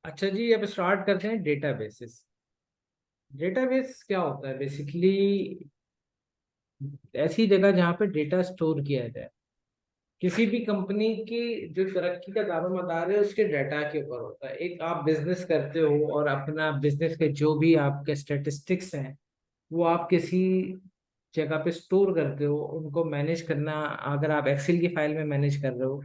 अच्छा जी, अब स्टार्ट करते हैं डेटाबेसेस। डेटाबेस क्या होता है बेसिकली? ऐसी जगह जहाँ पे डेटा स्टोर किया जाए। किसी भी कंपनी की जो तरक्की का दारोमदार है उसके डाटा के ऊपर होता है। एक आप बिजनेस करते हो और अपना बिजनेस के जो भी आपके स्टेटिस्टिक्स हैं वो आप किसी जगह पे स्टोर करते हो। उनको मैनेज करना, अगर आप एक्सेल की फाइल में मैनेज कर रहे हो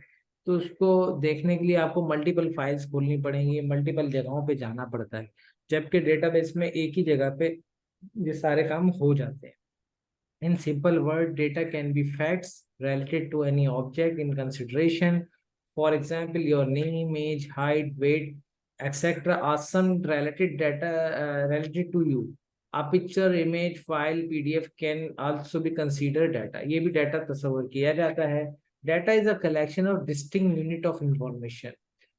तो उसको देखने के लिए आपको मल्टीपल फाइल्स खोलनी पड़ेंगी, मल्टीपल जगहों पे जाना पड़ता है। जबकि डेटाबेस में एक ही जगह पे ये सारे काम हो जाते हैं। In simple word, data can be facts related to any object in consideration. For example, your name, age, height, weight, etc. are some related data related to you. A picture, image, file, PDF can also be considered data. ये भी data तस्वर किया जाता है. Data is a collection of distinct unit of information.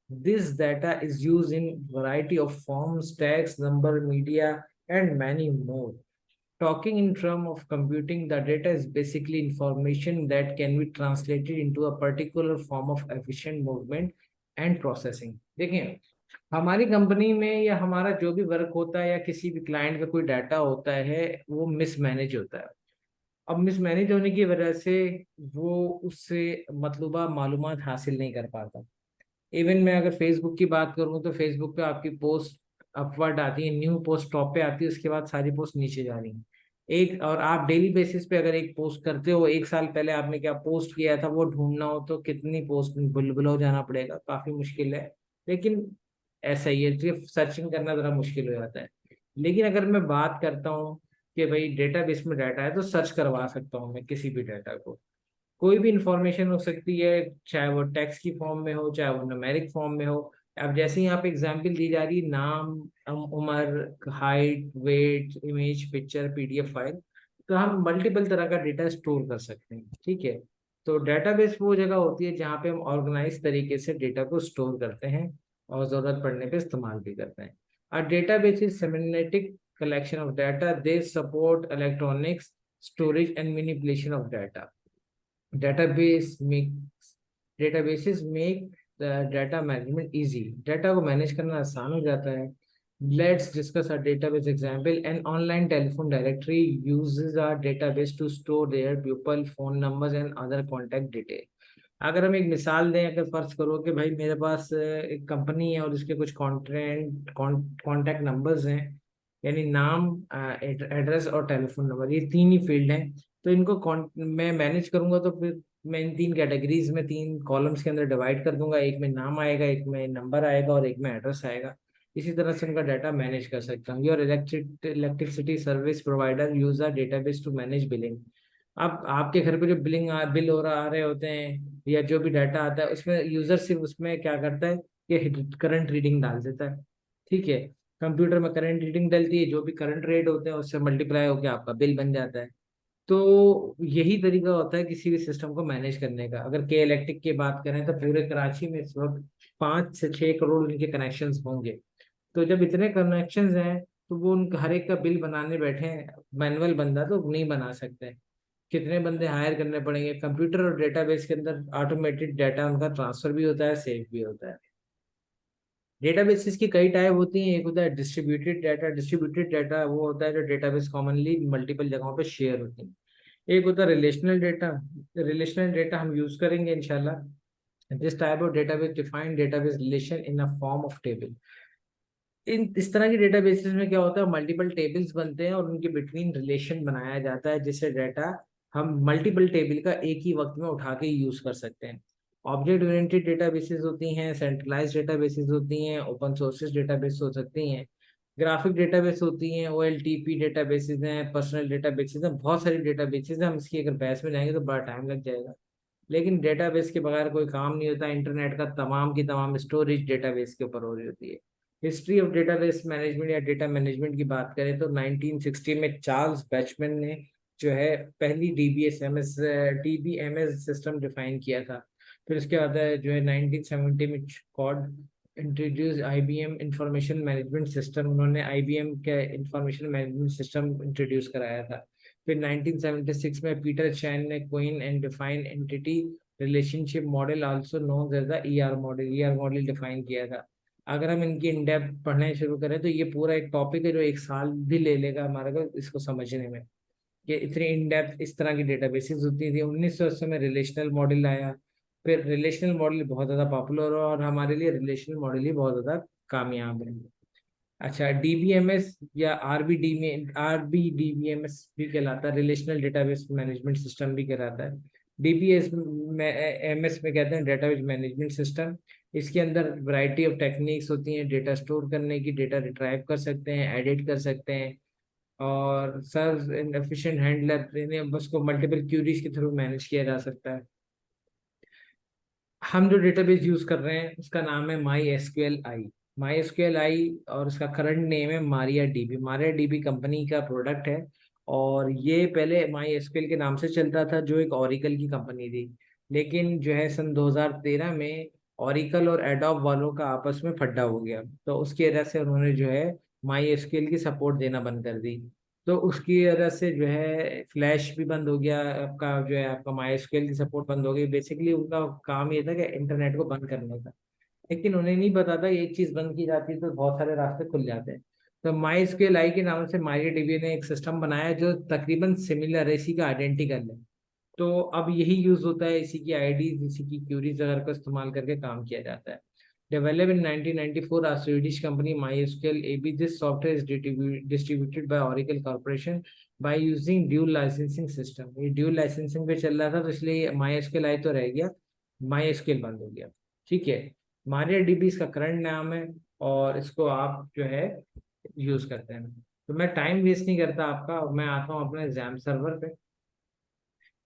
This data is used in variety of forms, text, number, media, and many more. Talking in terms of computing, the data is basically information that can be translated into a particular form of efficient movement and processing. देखिए, हमारी company में या हमारा जो भी work होता है या किसी भी क्लाइंट का कोई डाटा होता है वो मिसमैनेज होता है। अब मिसमैनेज होने की वजह से वो उससे मतलूबा मालूमात हासिल नहीं कर पाता। इवन मैं अगर फेसबुक की बात करूँ तो फेसबुक पे आपकी पोस्ट अपवर्ड आती है, न्यू पोस्ट टॉप पे आती है, उसके बाद सारी पोस्ट नीचे जा रही है। एक और आप डेली बेसिस पे अगर एक पोस्ट करते हो, एक साल पहले आपने क्या पोस्ट किया था वो ढूंढना हो तो कितनी पोस्ट बुलबुल हो जाना पड़ेगा, काफी मुश्किल है। लेकिन ऐसा ही है, सिर्फ सर्चिंग करना जरा मुश्किल हो जाता है। लेकिन अगर मैं बात करता हूँ कि भाई डेटाबेस में डाटा है तो सर्च करवा सकता हूँ मैं किसी भी डाटा को। कोई भी इंफॉर्मेशन हो सकती है, चाहे वो टेक्स्ट की फॉर्म में हो चाहे वो न्यूमेरिक फॉर्म में हो। अब जैसे यहाँ पे एग्जांपल दी जा रही है, नाम, उम्र, height, weight, image, picture, PDF file, तो हम मल्टीपल तरह का डेटा स्टोर कर सकते हैं। ठीक है। तो डेटाबेस वो जगह होती है जहाँ पे हम ऑर्गेनाइज तरीके से डेटा को स्टोर करते हैं और जरूरत पड़ने पे इस्तेमाल भी करते हैं। A database is systematic collection of data, they support electronics storage and manipulation of data. database makes databases make the data management easy. Data को मैनेज करना आसान हो जाता है। Let's discuss a database example. An online telephone directory uses a database to store their pupil, phone numbers and other contact detail. अगर हम एक मिसाल दें, अगर फर्ज करो कि भाई मेरे पास एक कंपनी है और इसके कुछ कॉन्टैक्ट नंबर्स हैं, यानी नाम, एड्रेस और टेलीफोन नंबर, ये तीन ही फील्ड हैं। तो इनको मैं मैनेज करूंगा तो फिर मैं इन तीन कैटेगरीज में, तीन कॉलम्स के अंदर डिवाइड कर दूंगा। एक में नाम आएगा, एक में नंबर आएगा और एक में एड्रेस आएगा। इसी तरह से उनका डाटा मैनेज कर सकता हूँ। Your electricity service provider use a database to manage billing. अब आपके घर पे जो बिल हो रहा आ रहे होते हैं या जो भी डाटा आता है उसमें यूजर सिर्फ उसमें क्या करता है कि करंट रीडिंग डाल देता है। ठीक है। कंप्यूटर में करंट रीडिंग डलती है, जो भी करंट रेट होते हैं उससे मल्टीप्लाई होकर आपका बिल बन जाता है। तो यही तरीका होता है किसी भी सिस्टम को मैनेज करने का। अगर के इलेक्ट्रिक की बात करें तो पूरे कराची में इस वक्त 5 से 6 करोड़ उनके कनेक्शंस होंगे। तो जब इतने कनेक्शंस हैं तो वो उन हर एक का बिल बनाने बैठे हैं, मैनुअल बंदा तो नहीं बना सकते। कितने बंदे हायर करने पड़ेंगे। कंप्यूटर और डेटाबेस के अंदर ऑटोमेटेड डाटा उनका ट्रांसफर भी होता है, सेव भी होता है। डेटाबेसेस की कई टाइप होती हैं। एक होता है डिस्ट्रीब्यूटेड डाटा। डिस्ट्रीब्यूटेड डाटा वो होता है जो डेटाबेस कॉमनली मल्टीपल जगहों पे शेयर होती हैं। एक होता है रिलेशनल डाटा। रिलेशनल डाटा हम यूज करेंगे इंशाल्लाह। This type of database define database relation in a form of table. इन इस तरह की डेटाबेसेस में क्या होता है, मल्टीपल टेबल्स बनते हैं और उनके बिटवीन रिलेशन बनाया जाता है, जिससे डाटा हम मल्टीपल टेबल का एक ही वक्त में उठा के यूज कर सकते हैं। ऑब्जेक्ट ओरिएंटेड डेटाबेसेस होती हैं, सेंट्रलाइज्ड डेटाबेसेस होती हैं, ओपन सोर्सेज डेटाबेस हो सकती हैं, ग्राफिक डेटाबेस होती हैं, OLTP डेटाबेसेस हैं, पर्सनल डेटाबेसेस हैं, बहुत सारी डेटाबेसेस हैं। हम इसकी अगर बहस में जाएंगे तो बड़ा टाइम लग जाएगा। लेकिन डेटाबेस के बगैर कोई काम नहीं होता। इंटरनेट का तमाम की तमाम स्टोरेज डेटाबेस के ऊपर हो रही होती है। हिस्ट्री ऑफ डेटाबेस मैनेजमेंट या डेटा मैनेजमेंट की बात करें तो 1960 में चार्ल्स बैचमैन ने जो है पहली DBMS सिस्टम डिफाइन किया था। फिर उसके बाद जो है 1970 में Codd introduce IBM information management system. उन्होंने IBM के इंफॉर्मेशन मैनेजमेंट सिस्टम इंट्रोड्यूस कराया था। फिर 1976 में पीटर चैन ने coin and define entity relationship model also known as the ER model define किया था। अगर हम इनकी इन डेप्थ पढ़ने शुरू करें तो ये पूरा एक टॉपिक है जो एक साल भी ले लेगा हमारे को इसको समझने में, कि इतनी इन डेप्थ इस तरह की डेटाबेसेस होती थी। 1980 में रिलेशनल मॉडल आया, फिर रिलेशनल मॉडल बहुत ज़्यादा पॉपुलर हुआ और हमारे लिए रिलेशनल मॉडल ही बहुत ज़्यादा कामयाब है। अच्छा, डीबीएमएस या आरबीडीबीएमएस भी कहलाता है, रिलेशनल डेटाबेस मैनेजमेंट सिस्टम भी कहलाता है। डीबीएस में एमएस में कहते हैं डेटाबेस मैनेजमेंट सिस्टम। इसके अंदर वैरायटी ऑफ टेक्निक्स होती हैं डेटा स्टोर करने की, डेटा रिट्राइव कर सकते हैं, एडिट कर सकते हैं, और सर्व इन एफिशिएंट हैंडलर, इन्हें बस को मल्टीपल क्यूरीज के थ्रू मैनेज किया जा सकता है। हम जो डेटाबेस यूज कर रहे हैं उसका नाम है my SQL I. My SQL आई और उसका करंट नेम है Maria dB. Maria dB company का प्रोडक्ट है, और ये पहले माई एसक्यूएल के नाम से चलता था जो एक ओरिकल की कंपनी थी। लेकिन जो है सन 2013 में ओरिकल और एडोब वालों का आपस में फड्डा हो गया, तो उसकी वजह से उन्होंने जो है माई एसक्यूएल की सपोर्ट देना बंद कर दी। तो उसकी वजह से जो है फ्लैश भी बंद हो गया आपका, जो है आपका माइस्क्वेल की सपोर्ट बंद हो गई। बेसिकली उनका काम ये था कि इंटरनेट को बंद करने का, लेकिन उन्हें नहीं पता था एक चीज बंद की जाती है तो बहुत सारे रास्ते खुल जाते हैं। तो माइस्क्वेल आई के नाम से मारियाडीबी ने एक सिस्टम बनाया जो तकरीबन सिमिलर है, इसी का आइडेंटिकल है। तो अब यही यूज होता है, इसी की आईडीज, इसी की क्यूरीज वगैरह को इस्तेमाल करके काम किया जाता है। Developed in 1994, a Swedish company MySQL AB, this software is distributed by Oracle Corporation by using dual licensing system। ये dual licensing पे चल रहा था तो इसलिए MySQL आई तो रह गया, MySQL बंद हो गया। ठीक है, MariaDB इसका करंट नाम है, और इसको आप जो है यूज करते हैं। तो मैं टाइम वेस्ट नहीं करता आपका, और मैं आता हूँ अपने एग्जाम सर्वर पे।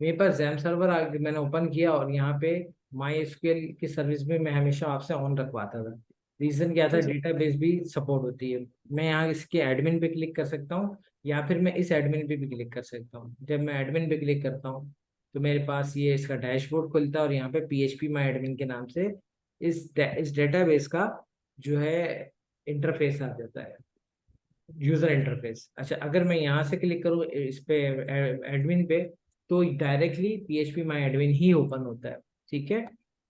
मेरे पास जैम सर्वर आगे मैंने ओपन किया, और यहाँ पे माई एसक्यूएल की सर्विस भी मैं हमेशा आपसे ऑन रखवाता था। रीजन क्या था, जी जी। डेटाबेस भी सपोर्ट होती है। मैं यहाँ इसके एडमिन पे क्लिक कर सकता हूँ, या फिर मैं इस एडमिन पे भी क्लिक कर सकता हूँ। जब मैं एडमिन पे क्लिक करता हूँ तो मेरे पास ये इसका डैशबोर्ड खुलता है, और यहाँ पे पीएचपी माई एडमिन के नाम से इस डेटाबेस का जो है इंटरफेस आ जाता है, यूजर इंटरफेस। अच्छा, अगर मैं यहाँ से क्लिक करूँ इस पे एडमिन पे, तो डायरेक्टली पीएचपी माई एडमिन ही ओपन होता है। ठीक है,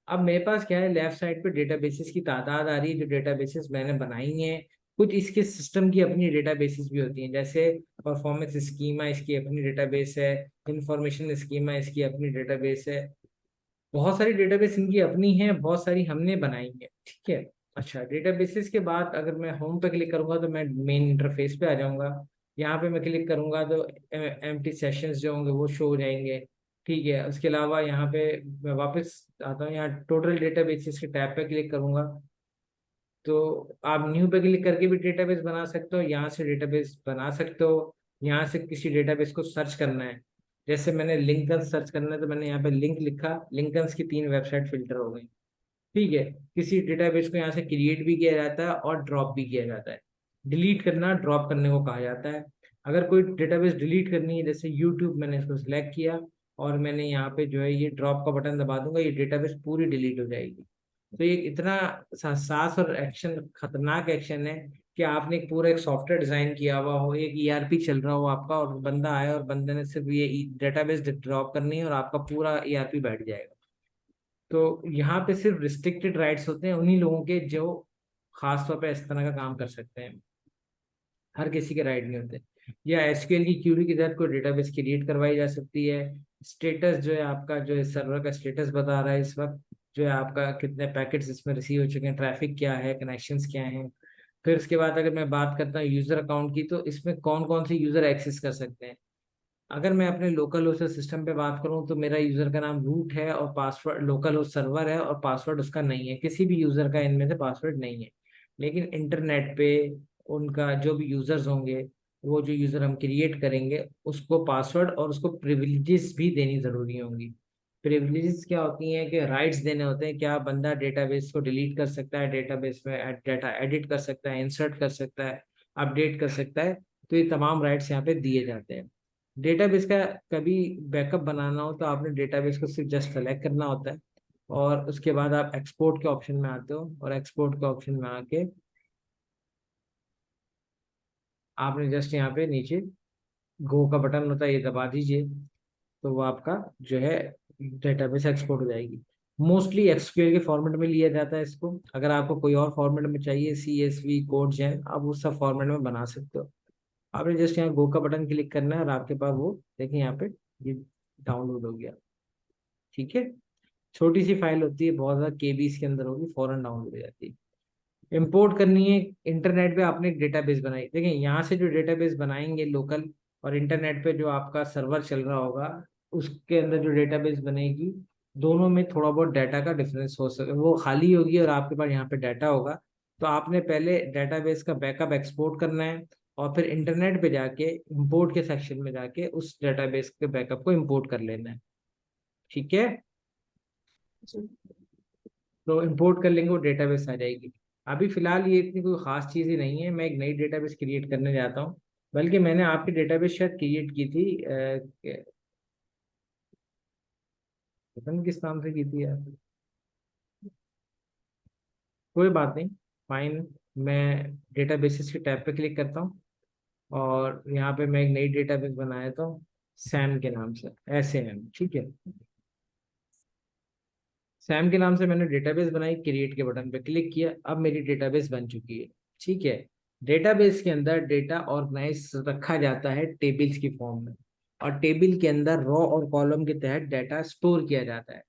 अब मेरे पास क्या है, लेफ्ट साइड पे डेटाबेसेस की तादाद आ रही है जो डेटाबेसेस मैंने बनाई हैं। कुछ इसके सिस्टम की अपनी डेटाबेसेस भी होती हैं, जैसे परफॉर्मेंस स्कीमा इसकी अपनी डेटाबेस है, इंफॉर्मेशन स्कीमा इसकी अपनी डेटाबेस है। बहुत सारी डेटाबेस इनकी अपनी है, बहुत सारी हमने बनाई है। ठीक है। अच्छा, डेटाबेसेस के बाद अगर मैं होम पे क्लिक करूंगा तो मैं मेन इंटरफेस पे आ जाऊंगा। यहाँ पे मैं क्लिक करूंगा तो एम्प्टी सेशंस जो होंगे वो शो हो जाएंगे। ठीक है, उसके अलावा यहाँ पे मैं वापस आता हूँ, यहाँ टोटल डेटाबेसेस के टैब पे क्लिक करूंगा तो आप न्यू पे क्लिक करके भी डेटाबेस बना सकते हो, यहाँ से डेटाबेस बना सकते हो। यहाँ से किसी डेटाबेस को सर्च करना है, जैसे मैंने लिंकन सर्च करना है तो मैंने यहाँ पे लिंक लिखा, लिंकन्स की 3 वेबसाइट फिल्टर हो गई। ठीक है, किसी डेटाबेस को यहाँ से क्रिएट भी किया जाता है और ड्रॉप भी किया जाता है। डिलीट करना ड्रॉप करने को कहा जाता है। अगर कोई डेटाबेस डिलीट करनी है, जैसे यूट्यूब, मैंने इसको सिलेक्ट किया और मैंने यहाँ पे जो है ये ड्रॉप का बटन दबा दूंगा, ये डेटाबेस पूरी डिलीट हो जाएगी। तो ये इतना सास और एक्शन, खतरनाक एक्शन है कि आपने एक पूरा एक सॉफ्टवेयर डिजाइन किया हुआ हो, एक ईआरपी चल रहा हो आपका, और बंदा आया और बंदे ने सिर्फ ये डेटाबेस ड्रॉप करनी है और आपका पूरा ईआरपी बैठ जाएगा। तो यहाँ पे सिर्फ रिस्ट्रिक्टेड राइट्स होते हैं उन्हीं लोगों के जो खास तौर पे इस तरह का काम कर सकते हैं, हर किसी के राइट नहीं होते। या एसक्यूएल की क्यूरी के तहत कोई डेटाबेस क्रिएट करवाई जा सकती है। स्टेटस जो है आपका, जो है सर्वर का स्टेटस बता रहा है इस वक्त, जो है आपका कितने पैकेट्स इसमें रिसीव हो चुके हैं, ट्रैफिक क्या है, कनेक्शंस क्या हैं। फिर उसके बाद अगर मैं बात करता हूँ यूजर अकाउंट की, तो इसमें कौन कौन से यूजर एक्सेस कर सकते हैं। अगर मैं अपने लोकल होस्ट सिस्टम पे बात करूं तो मेरा यूजर का नाम रूट है, और पासवर्ड लोकल होस्ट सर्वर है, और पासवर्ड उसका नहीं है, किसी भी यूजर का इनमें से पासवर्ड नहीं है। लेकिन इंटरनेट पे उनका जो भी यूजर्स होंगे, वो जो यूजर हम क्रिएट करेंगे उसको पासवर्ड और उसको प्रिविलेजेस भी देनी जरूरी होंगी। प्रिविलेजेस क्या होती हैं, कि राइट्स देने होते हैं, क्या बंदा डेटाबेस को डिलीट कर सकता है, डेटाबेस में डाटा एडिट कर सकता है, इंसर्ट कर सकता है, अपडेट कर सकता है। तो ये तमाम राइट्स यहाँ पे दिए जाते हैं। डेटाबेस का कभी बैकअप बनाना हो तो आपने डेटाबेस को सिर्फ जस्ट सेलेक्ट करना होता है, और उसके बाद आप एक्सपोर्ट के ऑप्शन में आते हो, और एक्सपोर्ट के ऑप्शन में आके आपने जस्ट यहाँ पे नीचे गो का बटन होता है, ये दबा दीजिए, तो वो आपका जो है डेटाबेस एक्सपोर्ट हो जाएगी। मोस्टली एक्सक्यूएल के फॉर्मेट में लिया जाता है इसको। अगर आपको कोई और फॉर्मेट में चाहिए, CSV कोड जैन, आप उस सब फॉर्मेट में बना सकते हो। आपने जस्ट यहाँ गो का बटन क्लिक करना है और आपके पास वो देखिए यहाँ पे ये डाउनलोड हो गया। ठीक है, छोटी सी फाइल होती है, बहुत ज़्यादा केबीज के अंदर होगी, फौरन डाउनलोड हो जाती है। इंपोर्ट करनी है, इंटरनेट पे आपने एक डेटाबेस बनाई, देखिए यहाँ से जो डेटाबेस बनाएंगे लोकल, और इंटरनेट पे जो आपका सर्वर चल रहा होगा उसके अंदर जो डेटाबेस बनेगी, दोनों में थोड़ा बहुत डाटा का डिफरेंस हो सके, वो खाली होगी और आपके पास यहाँ पे डाटा होगा। तो आपने पहले डेटाबेस का बैकअप एक्सपोर्ट करना है, और फिर इंटरनेट पे जाके इंपोर्ट के सेक्शन में जाके उस डेटाबेस के बैकअप को इंपोर्ट कर लेना है। ठीक है, तो इंपोर्ट कर लेंगे, वो डेटाबेस आ जाएगी। अभी फिलहाल ये इतनी कोई खास चीज़ ही नहीं है, मैं एक नई डेटाबेस क्रिएट करने जाता हूँ। बल्कि मैंने आपकी डेटाबेस शायद क्रिएट की थी, पता नहीं किस नाम से की थी यार। कोई बात नहीं, फाइन। मैं डेटाबेसेस के टैब पे क्लिक करता हूँ, और यहाँ पे मैं एक नई डेटाबेस बनाया था सैम के नाम से, SAM। ठीक है, सैम के नाम से मैंने डेटाबेस बनाई, क्रिएट के बटन पे क्लिक किया, अब मेरी डेटाबेस बन चुकी है। ठीक है, डेटाबेस के अंदर डेटा ऑर्गेनाइज रखा जाता है टेबल्स की फॉर्म में, और टेबल के अंदर रो और कॉलम के तहत डाटा स्टोर किया जाता है।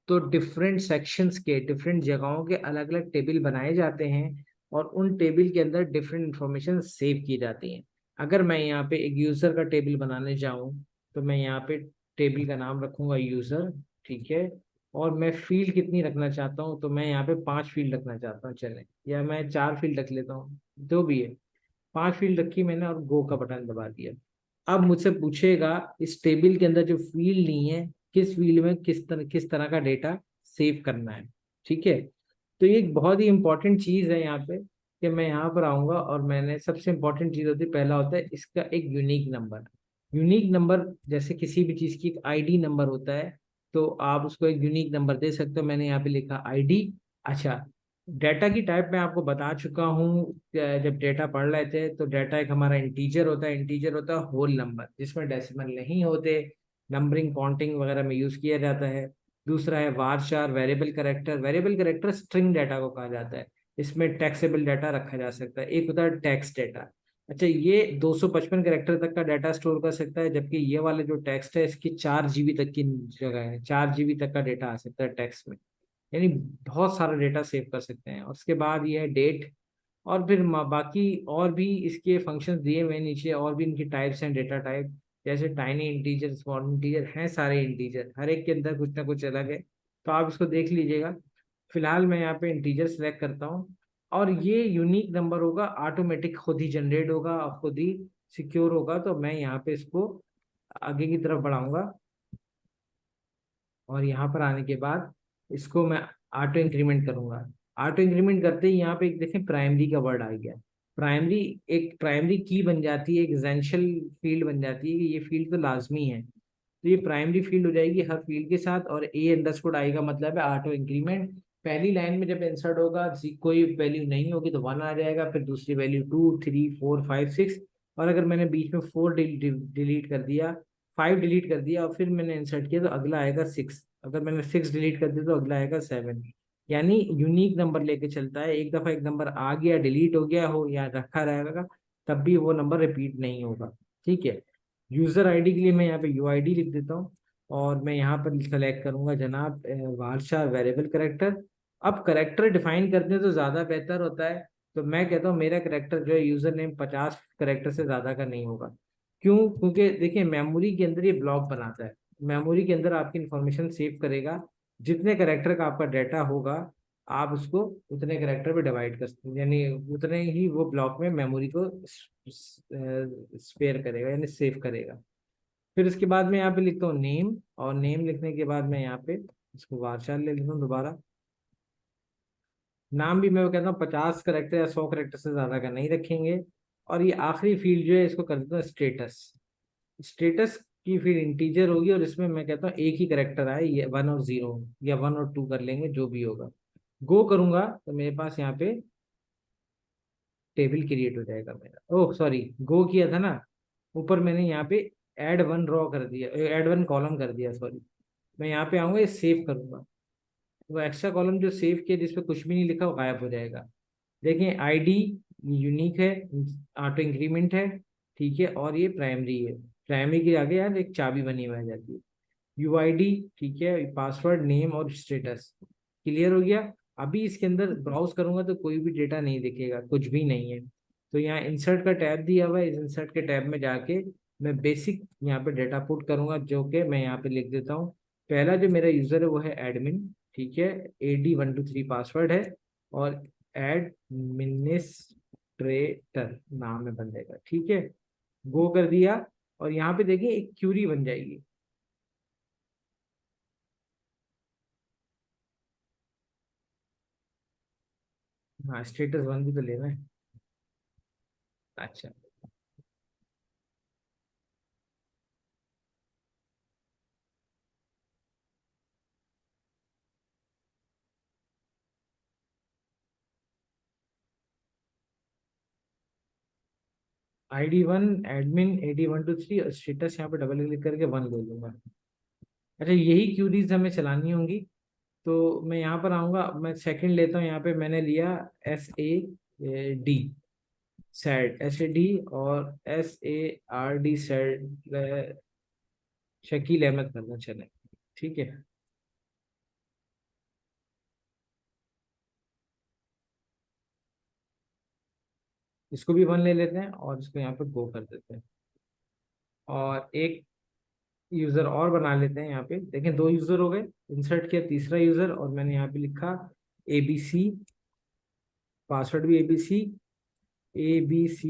तो डिफरेंट सेक्शंस के डिफरेंट जगहों के अलग अलग टेबल बनाए जाते हैं, और उन टेबल के अंदर डिफरेंट इंफॉर्मेशन सेव की जाती हैं। अगर मैं यहाँ पे एक यूजर का टेबल बनाने जाऊँ, तो मैं यहाँ पे टेबल का नाम रखूंगा यूजर। ठीक है, और मैं फील्ड कितनी रखना चाहता हूँ, तो मैं यहाँ पे 5 फील्ड रखना चाहता हूँ, चले, या मैं 4 फील्ड रख लेता हूँ, जो भी है। 5 फील्ड रखी मैंने और गो का बटन दबा दिया। अब मुझसे पूछेगा इस टेबल के अंदर जो फील्ड नहीं है, किस फील्ड में किस तरह का डेटा सेव करना है। ठीक है, तो ये एक बहुत ही इंपॉर्टेंट चीज है यहाँ पे, कि मैं यहाँ पर आऊंगा और मैंने सबसे इंपॉर्टेंट चीज होती है, पहला होता है इसका एक यूनिक नंबर। यूनिक नंबर जैसे किसी भी चीज की एक ID नंबर होता है, तो आप उसको एक यूनिक नंबर दे सकते हो। मैंने यहाँ पे लिखा ID। अच्छा, डाटा की टाइप मैं आपको बता चुका हूँ, जब डेटा पढ़ रहे थे, तो डाटा एक हमारा इंटीजर होता है, इंटीजर होता है होल नंबर जिसमें डेसिमल नहीं होते, नंबरिंग काउंटिंग वगैरह में यूज किया जाता है। दूसरा है varchar, variable character. Variable character string data को कहा जाता है, इसमें टैक्सेबल डाटा रखा जा सकता है। एक होता है टैक्स डाटा। अच्छा, ये 255 करेक्टर तक का डाटा स्टोर कर सकता है, जबकि ये वाले जो टेक्स्ट है इसकी 4 GB तक की जगह है, 4 GB तक का डेटा आ सकता है टेक्स्ट में, यानी बहुत सारा डेटा सेव कर सकते हैं। और उसके बाद ये है डेट, और फिर बाकी और भी इसके फंक्शंस दिए हुए हैं नीचे, और भी इनकी टाइप्स हैं डेटा टाइप, जैसे टाइनी इंटीजर, स्मॉल इंटीजर, हैं सारे इंटीजर, हर एक के अंदर कुछ ना कुछ अलग है, तो आप इसको देख लीजिएगा। फिलहाल मैं यहाँ पे इंटीजर सेलेक्ट करता हूँ, और ये यूनिक नंबर होगा, ऑटोमेटिक खुद ही जनरेट होगा और खुद ही सिक्योर होगा। तो मैं यहाँ पे इसको आगे की तरफ बढ़ाऊंगा, और यहाँ पर आने के बाद इसको मैं ऑटो इंक्रीमेंट करूंगा। ऑटो इंक्रीमेंट करते ही यहाँ पे एक देखें प्राइमरी का वर्ड आ गया। प्राइमरी, एक प्राइमरी की बन जाती है, एक एसेंशियल फील्ड बन जाती है कि ये फील्ड तो लाजमी है। तो ये प्राइमरी फील्ड हो जाएगी हर फील्ड के साथ, और A अंडरस्कोर आई का मतलब है ऑटो इंक्रीमेंट। पहली लाइन में जब इंसर्ट होगा, कोई वैल्यू नहीं होगी तो 1 आ जाएगा, फिर दूसरी वैल्यू 2 3 4 5 6, और अगर मैंने बीच में 4 डिलीट कर दिया, 5 डिलीट कर दिया और फिर मैंने इंसर्ट किया, तो अगला आएगा 6। अगर मैंने 6 डिलीट कर दिया तो अगला आएगा 7। यानी यूनिक नंबर लेके चलता है, एक दफा एक नंबर आ गया, डिलीट हो गया हो या रखा रहेगा, तब भी वो नंबर रिपीट नहीं होगा। ठीक है, यूजर आईडी के लिए मैं यहाँ पे UID लिख देता हूँ, और मैं यहाँ पर सेलेक्ट करूंगा जनाब वारशार वेरिएबल करेक्टर। अब करेक्टर डिफाइन करते हैं तो ज़्यादा बेहतर होता है, तो मैं कहता हूँ मेरा करेक्टर जो है यूजर नेम 50 करेक्टर से ज़्यादा का नहीं होगा। क्यों? क्योंकि देखिए मेमोरी के अंदर ये ब्लॉक बनाता है, मेमोरी के अंदर आपकी इंफॉर्मेशन सेव करेगा। जितने करेक्टर का आपका डाटा होगा, आप उसको उतने करेक्टर पे डिवाइड कर सकते हैं, यानी उतने ही वो ब्लॉक में मेमोरी को स्पेयर करेगा, यानी सेव करेगा। फिर उसके बाद मैं यहाँ पे लिखता हूँ नेम, और नेम लिखने के बाद मैं यहाँ पे इसको वार्षा ले लेता हूँ दोबारा। नाम भी मैं वो कहता हूँ 50 करेक्टर या 100 करेक्टर से ज्यादा का नहीं रखेंगे। और ये आखिरी फील्ड जो है इसको कर देता हूँ स्टेटस। स्टेटस की फिर इंटीजर होगी, और इसमें मैं कहता हूँ एक ही करेक्टर आए, ये 1 और 0, या 1 और 2 कर लेंगे, जो भी होगा। गो करूंगा तो मेरे पास यहाँ पे टेबल क्रिएट हो जाएगा मेरा। ओह सॉरी, गो किया था ना, ऊपर मैंने यहाँ पे ऐड 1 रॉ कर दिया, ऐड 1 कॉलम कर दिया, सॉरी। मैं यहाँ पे आऊंगा, ये सेव करूंगा। वो एक्स्ट्रा कॉलम जो सेव किया जिसपे कुछ भी नहीं लिखा वो गायब हो जाएगा। देखें आईडी यूनिक है, ऑटो इंक्रीमेंट है, ठीक है, और ये प्राइमरी है। प्राइमरी के आगे यार एक चाबी बनी हुई आ जाती है, यूआईडी, ठीक है, पासवर्ड, नेम और स्टेटस। क्लियर हो गया। अभी इसके अंदर ब्राउज करूंगा तो कोई भी डेटा नहीं दिखेगा, कुछ भी नहीं है। तो यहाँ इंसर्ट का टैब दिया हुआ है, इस इंसर्ट के टैब में जाके मैं बेसिक यहाँ पे डेटा पुट करूंगा, जो कि मैं यहाँ पे लिख देता हूँ। पहला जो मेरा यूजर है वो है एडमिन, ठीक है, AD123 पासवर्ड है, और एडमिनिस्ट्रेटर नाम है बंदे का, ठीक है। गो कर दिया, और यहाँ पे देखिए एक क्यूरी बन जाएगी। हाँ, स्टेटस 1 भी तो लेना है। अच्छा, ID 1 एडमिन AD123 और स्टेटस यहाँ पे डबल क्लिक करके 1 ले लूंगा। अच्छा, यही क्यूरीज हमें चलानी होंगी। तो मैं यहाँ पर आऊंगा, मैं सेकंड लेता हूँ, यहाँ पे मैंने लिया SAD, सैड SAD, और SARD सैड, शकील अहमद करना चले, ठीक है। इसको भी 1 ले लेते हैं और इसको यहाँ पे गो कर देते हैं। और एक यूजर और बना लेते हैं, यहाँ पे देखें 2 यूजर हो गए। इंसर्ट किया तीसरा यूजर, और मैंने यहाँ पे लिखा ABC, पासवर्ड भी ABC, ABCDEFGH।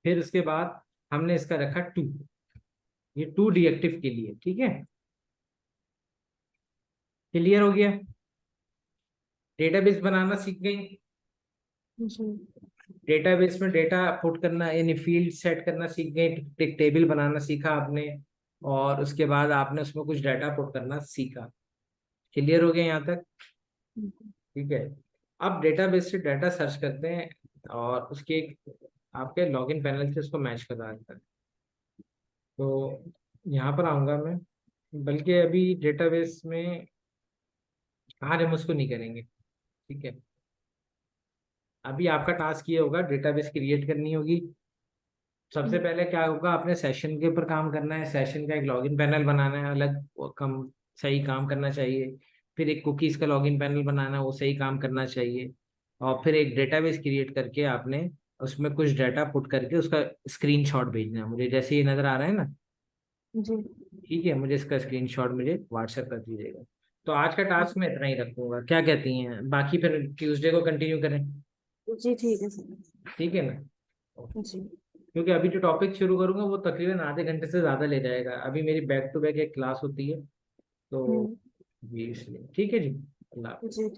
फिर उसके बाद हमने इसका रखा 2, ये 2 डीएक्टिव के लिए, ठीक है। क्लियर हो गया। डेटाबेस बनाना सीख गई। जी। डेटाबेस में डेटा पुट करना यानी फील्ड सेट करना सीख गए, एक टेबल बनाना सीखा आपने, और उसके बाद आपने उसमें कुछ डाटा पुट करना सीखा। क्लियर हो गया यहाँ तक, ठीक है। अब डेटाबेस से डाटा सर्च करते हैं, और उसके आपके लॉगिन पैनल से उसको मैच करा देते हैं। तो यहाँ पर आऊंगा मैं, बल्कि अभी डेटाबेस में, हाँ, हम उसको नहीं करेंगे, ठीक है। अभी आपका टास्क ये होगा, डेटाबेस क्रिएट करनी होगी। सबसे पहले क्या होगा, आपने सेशन के ऊपर काम करना है, सेशन का एक लॉगिन पैनल बनाना है अलग, वो कम सही काम करना चाहिए। फिर एक कुकीज का लॉगिन पैनल बनाना है, वो सही काम करना चाहिए। और फिर एक डेटाबेस क्रिएट करके आपने उसमें कुछ डाटा पुट करके उसका स्क्रीनशॉट भेजना है मुझे, जैसे ये नजर आ रहा है ना, जी। ठीक है। मुझे इसका स्क्रीनशॉट मुझे व्हाट्सएप कर दीजिएगा। तो आज का टास्क मैं इतना ही रखूंगा, क्या कहती हैं, बाकी फिर ट्यूसडे को कंटिन्यू करें, जी ठीक है सर। ठीक है ना। जी। क्योंकि अभी जो टॉपिक शुरू करूंगा वो तकरीबन आधे घंटे से ज्यादा ले जाएगा, अभी मेरी बैक टू बैक एक क्लास होती है। तो हम्म। जी इसलिए ठीक है जी, अल्लाह हाफिज़। जी।